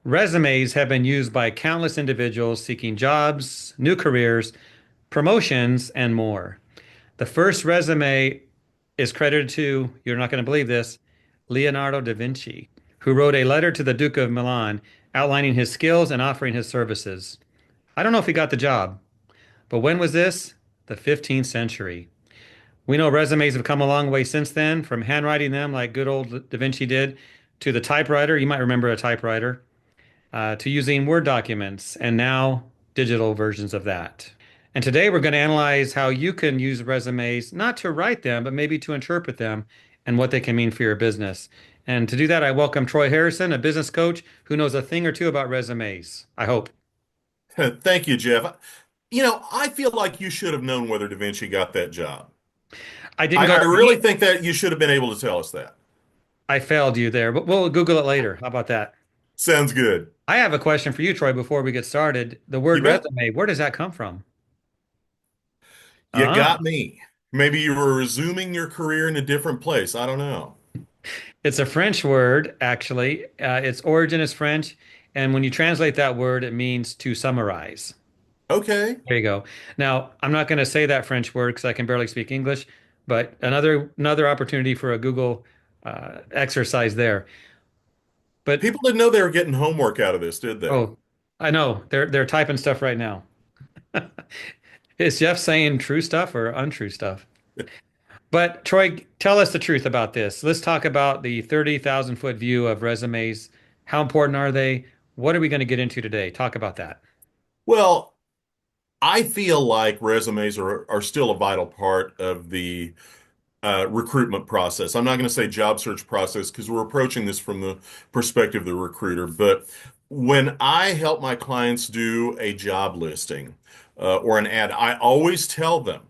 Resumes have been used by countless individuals seeking jobs, new careers, promotions, and more. The first resume is credited to, you're not going to believe this, Leonardo da Vinci, who wrote a letter to the Duke of Milan outlining his skills and offering his services. I don't know if he got the job, but when was this? The 15th century. We know resumes have come a long way since then, from handwriting them like good old Da Vinci did, to the typewriter. You might remember a typewriter, to using Word documents, and now digital versions of that. And today we're going to analyze how you can use resumes not to write them, but maybe to interpret them and what they can mean for your business. And to do that, I welcome Troy Harrison, a business coach who knows a thing or two about resumes. I hope. Thank you, Jeff. I feel like you should have known whether Da Vinci got that job. I didn't I, go I to really the, think that you should have been able to tell us that. I failed you there, but we'll Google it later. How about that? Sounds good. I have a question for you, Troy, before we get started. The You word bet. resume, where does that come from? You Ah, got me. Maybe you were resuming your career in a different place. I don't know. it's a French word, actually. Its origin is French, and when you translate that word, it means to summarize. Okay. There you go. Now, I'm not going to say that French word because I can barely speak English, but another opportunity for a Google exercise there. But People didn't know they were getting homework out of this, did they? oh, I know they're typing stuff right now. Is Jeff saying true stuff or untrue stuff? But Troy, tell us the truth about this. Let's talk about the 30,000 foot view of resumes. How important are they? What are we going to get into today? Talk about that. Well, I feel like resumes are still a vital part of the recruitment process. I'm not going to say job search process because we're approaching this from the perspective of the recruiter. But when I help my clients do a job listing or an ad, I always tell them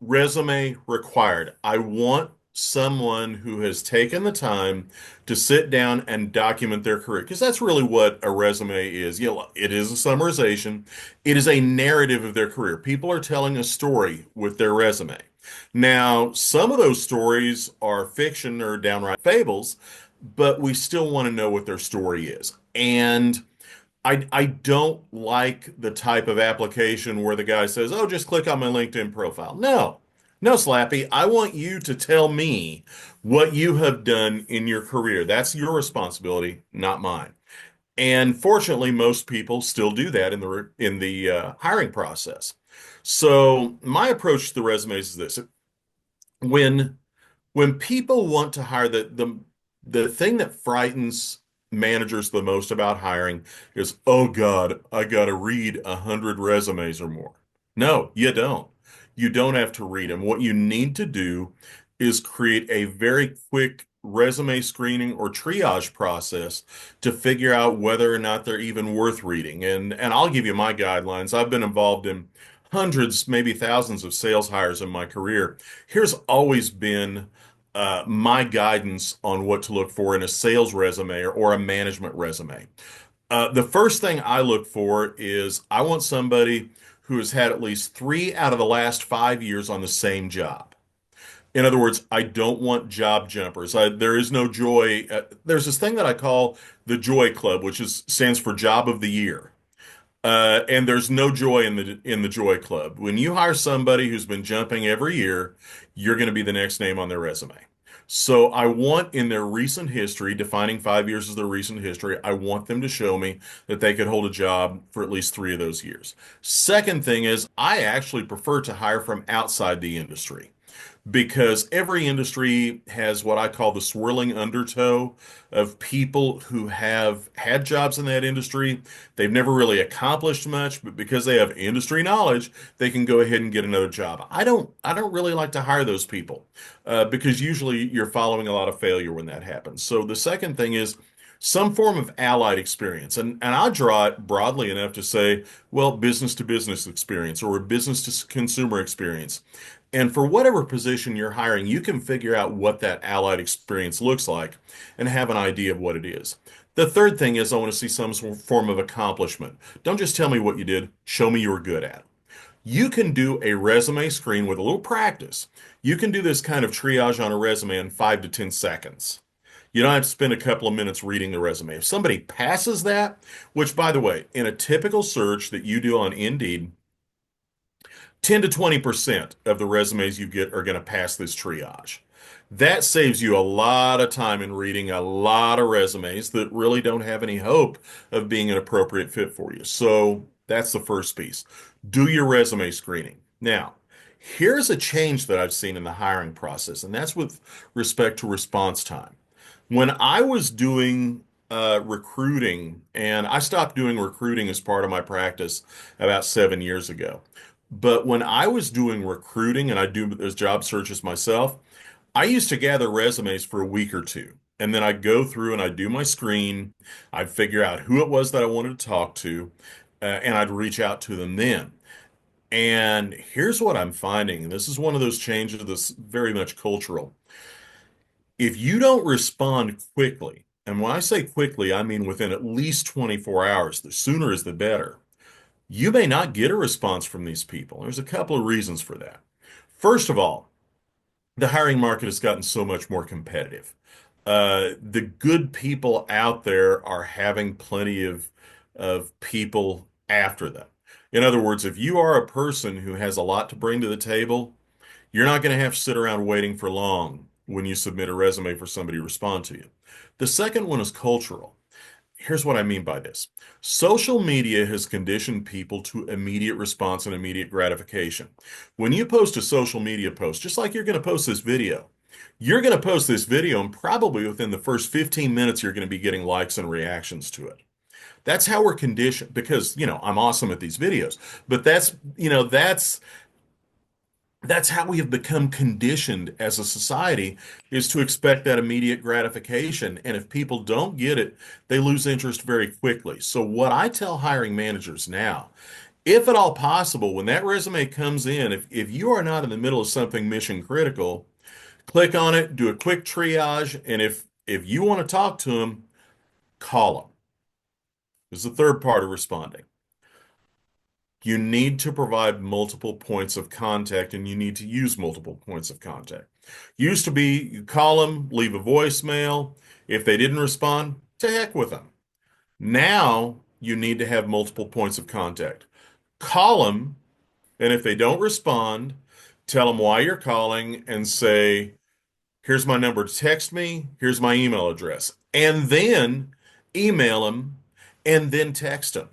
resume required. I want someone who has taken the time to sit down and document their career because that's really what a resume is. It is a summarization. It is a narrative of their career. People are telling a story with their resume. Now, some of those stories are fiction or downright fables, but we still want to know what their story is. And I don't like the type of application where the guy says, "Oh, just click on my LinkedIn profile." No, no, Slappy. I want you to tell me what you have done in your career. That's your responsibility, not mine. And fortunately, most people still do that in the hiring process. So my approach to the resumes is this: when when people want to hire, the thing that frightens managers the most about hiring is, oh God, I got to read 100 resumes or more. No, you don't. You don't have to read them. What you need to do is create a very quick resume screening or triage process to figure out whether or not they're even worth reading. And I'll give you my guidelines. I've been involved in hundreds, maybe thousands of sales hires in my career. Here's always been my guidance on what to look for in a sales resume or a management resume. The first thing I look for is I want somebody who has had at least 3 out of the last 5 years on the same job. In other words, I don't want job jumpers. There is no joy. There's this thing that I call the Joy Club, which stands for Job of the Year. And there's no joy in the Joy Club. When you hire somebody who's been jumping every year, you're going to be the next name on their resume. So I want in their recent history, defining 5 years as their recent history, I want them to show me that they could hold a job for at least 3 of those years. Second thing is I actually prefer to hire from outside the industry because every industry has what I call the swirling undertow of people who have had jobs in that industry. They've never really accomplished much, but because they have industry knowledge, they can go ahead and get another job. I don't really like to hire those people because usually you're following a lot of failure when that happens. So the second thing is some form of allied experience. And I draw it broadly enough to say, well, business to business experience or business to consumer experience. And for whatever position you're hiring, you can figure out what that allied experience looks like and have an idea of what it is. The third thing is I want to see some form of accomplishment. Don't just tell me what you did, show me you were good at it. You can do a resume screen with a little practice. You can do this kind of triage on a resume in 5 to 10 seconds. You don't have to spend a couple of minutes reading the resume. If somebody passes that, which by the way, in a typical search that you do on Indeed, 10 to 20% of the resumes you get are going to pass this triage. That saves you a lot of time in reading a lot of resumes that really don't have any hope of being an appropriate fit for you. So that's the first piece. Do your resume screening. Now, here's a change that I've seen in the hiring process, and that's with respect to response time. When I was doing recruiting, and I stopped doing recruiting as part of my practice about 7 years ago. But when I was doing recruiting and I do those job searches myself, I used to gather resumes for a week or two. And then I'd go through and I'd do my screen. I'd figure out who it was that I wanted to talk to, and I'd reach out to them then. And here's what I'm finding, and this is one of those changes that's very much cultural. If you don't respond quickly, and when I say quickly, I mean within at least 24 hours, the sooner is the better, you may not get a response from these people. There's a couple of reasons for that. First of all, the hiring market has gotten so much more competitive. The good people out there are having plenty of people after them. In other words, if you are a person who has a lot to bring to the table, you're not going to have to sit around waiting for long when you submit a resume for somebody to respond to you. The second one is cultural. Here's what I mean by this. Social media has conditioned people to immediate response and immediate gratification. When you post a social media post, just like you're going to post this video, you're going to post this video and probably within the first 15 minutes, you're going to be getting likes and reactions to it. That's how we're conditioned because, I'm awesome at these videos, but that's how we have become conditioned as a society is to expect that immediate gratification. And if people don't get it, they lose interest very quickly. So what I tell hiring managers now, if at all possible, when that resume comes in, if you are not in the middle of something mission critical, click on it, do a quick triage, and if you want to talk to them, call them. This is the third part of responding. You need to provide multiple points of contact and you need to use multiple points of contact. Used to be you call them, leave a voicemail. If they didn't respond, to heck with them. Now you need to have multiple points of contact. Call them, and if they don't respond, tell them why you're calling and say, here's my number to text me, here's my email address. And then email them and then text them.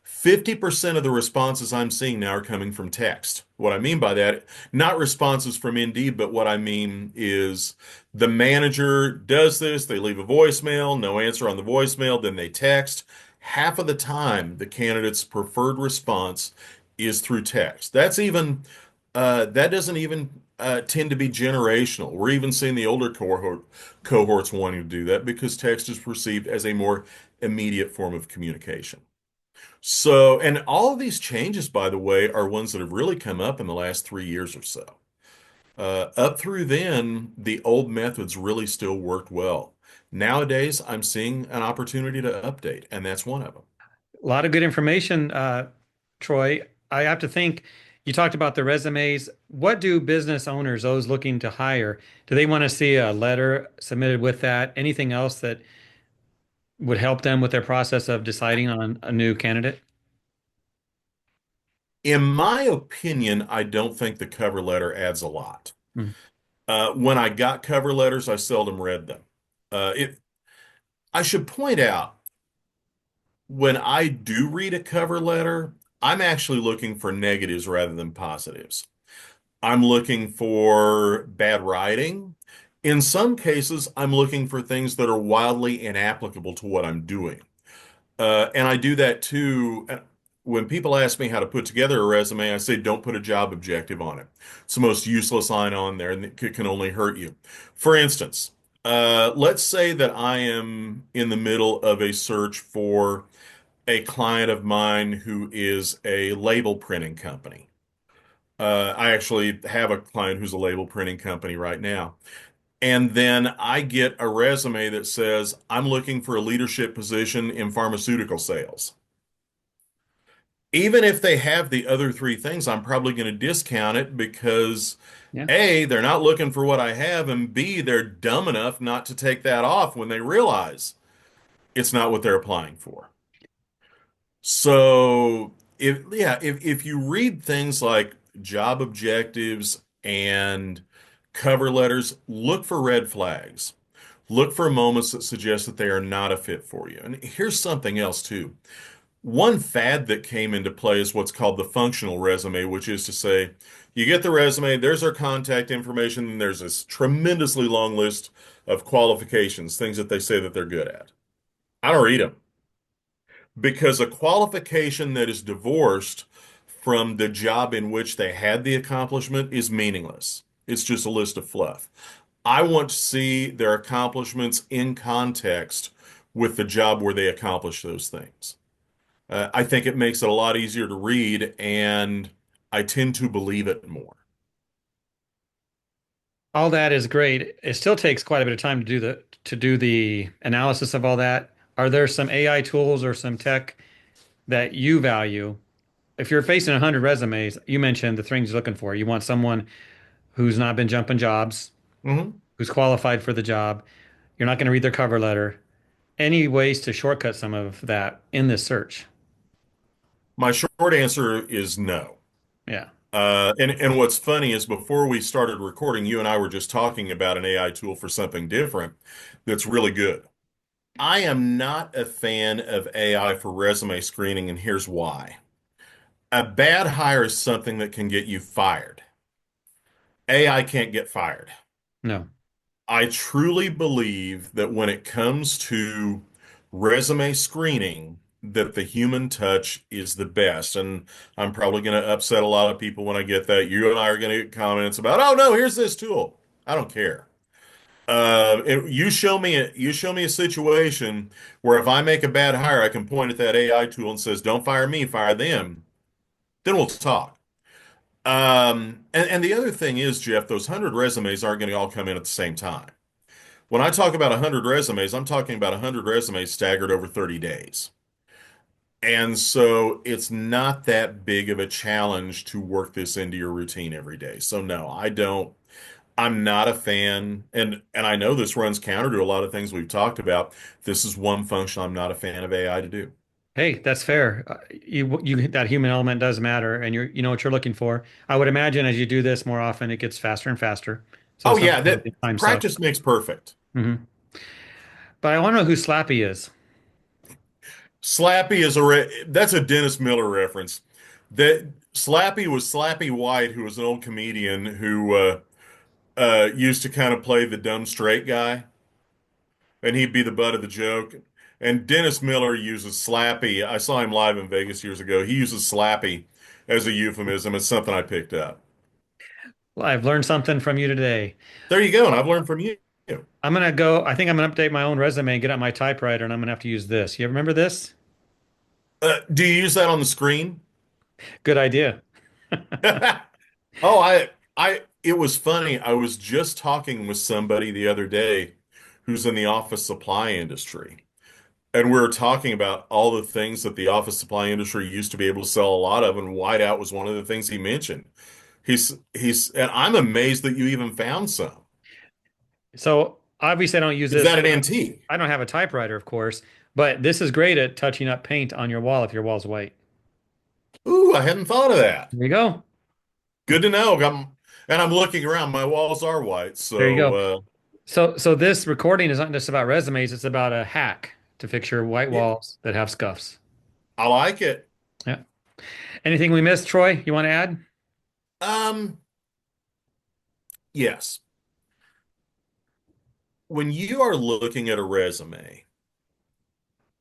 50% of the responses I'm seeing now are coming from text. What I mean by that, not responses from Indeed, but what I mean is the manager does this, they leave a voicemail, no answer on the voicemail, then they text. Half of the time, the candidate's preferred response is through text. That doesn't even tend to be generational. We're even seeing the older cohorts wanting to do that because text is perceived as a more immediate form of communication. So, and all of these changes, by the way, are ones that have really come up in the last 3 years or so. Up through then, the old methods really still worked well. Nowadays, I'm seeing an opportunity to update, and that's one of them. A lot of good information, Troy. I have to think you talked about the resumes. What do business owners, those looking to hire, do they want to see a letter submitted with that? Anything else that would help them with their process of deciding on a new candidate? In my opinion, I don't think the cover letter adds a lot. Hmm. When I got cover letters, I seldom read them. I should point out, when I do read a cover letter, I'm actually looking for negatives rather than positives. I'm looking for bad writing. In some cases, I'm looking for things that are wildly inapplicable to what I'm doing. And I do that too. When people ask me how to put together a resume, I say, don't put a job objective on it. It's the most useless line on there and it can only hurt you. For instance, let's say that I am in the middle of a search for a client of mine who is a label printing company. I actually have a client who's a label printing company right now. And then I get a resume that says, I'm looking for a leadership position in pharmaceutical sales. Even if they have the other three things, I'm probably going to discount it because Yeah. A, they're not looking for what I have, and B, they're dumb enough not to take that off when they realize it's not what they're applying for. So if you read things like job objectives and cover letters, look for red flags. Look for moments that suggest that they are not a fit for you. And here's something else too. One fad that came into play is what's called the functional resume, which is to say, you get the resume, there's our contact information, and there's this tremendously long list of qualifications, things that they say that they're good at. I don't read them because a qualification that is divorced from the job in which they had the accomplishment is meaningless. It's just a list of fluff. I want to see their accomplishments in context with the job where they accomplished those things. I think it makes it a lot easier to read, and I tend to believe it more. All that is great. It still takes quite a bit of time to do the analysis of all that. Are there some AI tools or some tech that you value? If you're facing 100 resumes, you mentioned the things you're looking for. You want someone who's not been jumping jobs, Mhm. who's qualified for the job. You're not going to read their cover letter. Any ways to shortcut some of that in this search? My short answer is no. Yeah. And what's funny is before we started recording, you and I were just talking about an AI tool for something different that's really good. I am not a fan of AI for resume screening, and here's why. A bad hire is something that can get you fired. AI can't get fired. No. I truly believe that when it comes to resume screening, that the human touch is the best. And I'm probably going to upset a lot of people when I get that. You and I are going to get comments about, oh no, here's this tool. I don't care. You show me a situation where if I make a bad hire, I can point at that AI tool and says, "Don't fire me, fire them." Then we'll talk. And the other thing is, Jeff, those 100 resumes aren't going to all come in at the same time. When I talk about 100 resumes, I'm talking about 100 resumes staggered over 30 days. And so it's not that big of a challenge to work this into your routine every day. So no, I don't. I'm not a fan, and I know this runs counter to a lot of things we've talked about. This is one function I'm not a fan of AI to do. Hey, that's fair. You that human element does matter, and you know what you're looking for. I would imagine as you do this more often, it gets faster and faster. So Oh it's not yeah, gonna that be time suck. practice makes perfect. Hmm. But I want to know who Slappy is. Slappy is that's a Dennis Miller reference. That Slappy was Slappy White, who was an old comedian who used to kind of play the dumb straight guy, and he'd be the butt of the joke. And Dennis Miller uses Slappy. I saw him live in Vegas years ago. He uses Slappy as a euphemism. It's something I picked up. Well, I've learned something from you today. There you go, and I've learned from you. I'm gonna go. I think I'm gonna update my own resume and get out my typewriter, and I'm gonna have to use this. You remember this? Do you use that on the screen? Good idea. Oh, it was funny. I was just talking with somebody the other day who's in the office supply industry. And we were talking about all the things that the office supply industry used to be able to sell a lot of, and whiteout was one of the things he mentioned. And I'm amazed that you even found some. So obviously, I don't use Is this. that an antique? I don't have a typewriter, of course, but this is great at touching up paint on your wall if your wall's white. Ooh, I hadn't thought of that. There you go. Good to know. And I'm looking around. My walls are white, There you so go. So this recording is not just about resumes, it's about a hack to fix your white yeah, walls that have scuffs. I like it. Yeah. Anything we missed, Troy? You want to add? Um, yes. When you are looking at a resume,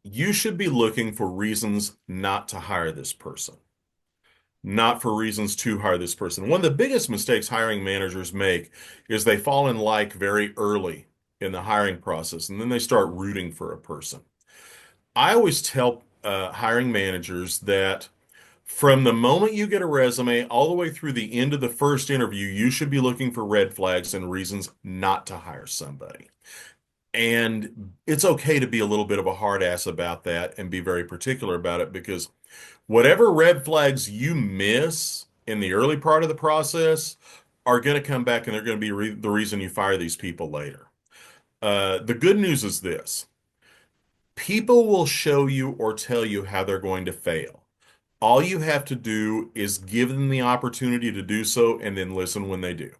you should be looking for reasons not to hire this person, not for reasons to hire this person. One of the biggest mistakes hiring managers make is they fall in like very early in the hiring process, and then they start rooting for a person. I always tell hiring managers that from the moment you get a resume all the way through the end of the first interview, you should be looking for red flags and reasons not to hire somebody. And it's okay to be a little bit of a hard ass about that and be very particular about it because whatever red flags you miss in the early part of the process are going to come back and they're going to be the reason you fire these people later. The good news is this: people will show you or tell you how they're going to fail. All you have to do is give them the opportunity to do so and then listen when they do.